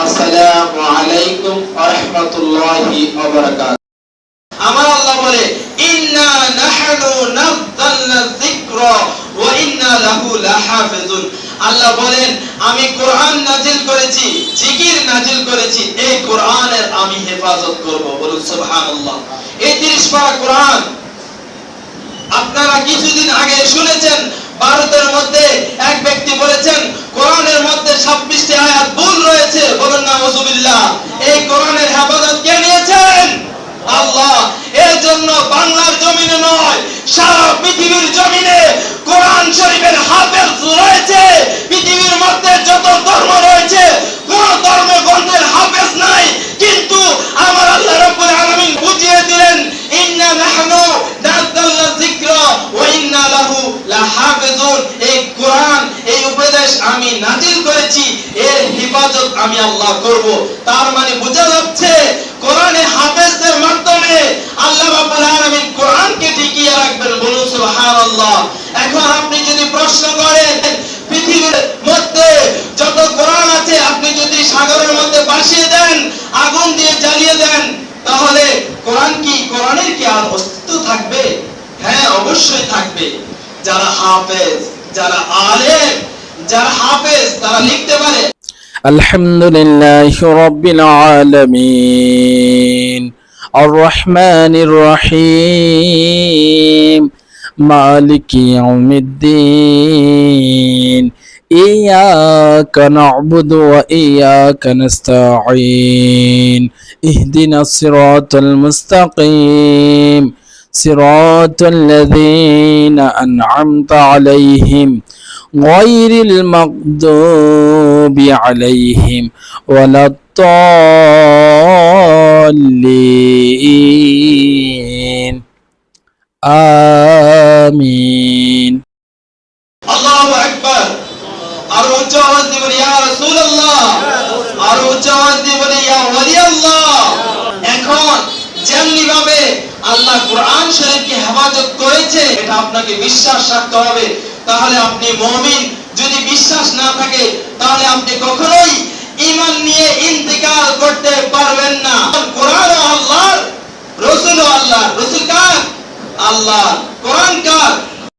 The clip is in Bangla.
আসসালামু আলাইকুম ওয়া রাহমাতুল্লাহি ওয়া বারাকাতুহু। আমার আল্লাহ বলে ইন্না নাহনু নাযালনা যিকরা ওয়া ইন্না লাহু লাহাফিজুন। আল্লাহ বলেন আমি কোরআন নাজিল করেছি, জিকির নাজিল করেছি, এই কোরআনের আমি হেফাজত করব। বলুন সুবহানাল্লাহ। এই 30 পারা কোরআন আপনারা কিছুদিন আগে শুনেছেন, ভারতের মধ্যে এক ব্যক্তি বলেছেন কোরআনের মধ্যে 26টি আয়াত ভুল রয়েছে। বলুন নাউযুবিল্লাহ। এই কোরআনের হেফাজত কে নিয়েছেন? আল্লাহ। এর জন্য বাংলার জমিনে নয়, সারা পৃথিবীর জমিনে কোরআন শরীফের হাফেজ রয়েছে। পৃথিবীর মধ্যে যত ধর্ম রয়েছে কোন ধর্মে গ্রন্থের হাফেজ নাই, কিন্তু আমার আল্লাহ রাব্বুল আলামিন বুঝিয়ে দিলেন ইন্না নাহনু নাযালনা যিকরা ওয়া ইন্না লাহু লাহাফিজুন। এই কোরআন, এই উপদেশ আমি নাজিল করেছি, এর হেফাজত আমি আল্লাহ করব। তার মানে বোঝা যাচ্ছে কোরআনে হাফেজদের মাধ্যমে আল্লাহ রাব্বুল আলামিন কোরআনকে টিকিয়ে রাখবেন। বলুন সুবহানাল্লাহ। এখন আপনি যদি প্রশ্ন করেন পৃথিবীর মধ্যে যত কোরআন আছে আপনি যদি সাগরের মধ্যে ভাসিয়ে দেন, আগুন দিয়ে জ্বালিয়ে দেন, তাহলে কোরআনের কি আর অস্তিত্ব থাকবে? হ্যাঁ, অবশ্যই থাকবে। যারা হাফেজ, যারা আলেম, যারা হাফেজ, তারা লিখতে পারে আলহামদুলিল্লাহি রাব্বিল আলামিন আর রহমানির রহিম মালিকি ইয়াউমিদ্দিন ইয়্যাকা না'বুদু ওয়া ইয়্যাকা নাস্তাঈন ইহদিনাস সিরাতাল মুস্তাকিম সিরাতাল লাযীনা আন'আমতা আলাইহিম غير المغضوب عليهم ولا الضالين آمين আল্লাহু আকবার। আর উচ্চ আওয়াজ দিয়ে বলি ইয়া রাসূলুল্লাহ, আর উচ্চ আওয়াজ দিয়ে বলি ইয়া ওয়ালি আল্লাহ। এখন যেমনি ভাবে আল্লাহ কোরআন শরীফকে হেফাজত করেছে এটা আপনাকে বিশ্বাস রাখতে হবে, তাহলে আপনি মুমিন। যদি বিশ্বাস না থাকে তাহলে আপনি কখনোই ঈমান নিয়ে ইন্তেকাল করতে পারবেন না। কোরআন আল্লাহর, রাসূল আল্লাহর। রাসূল কার? আল্লাহ। কোরআন কার?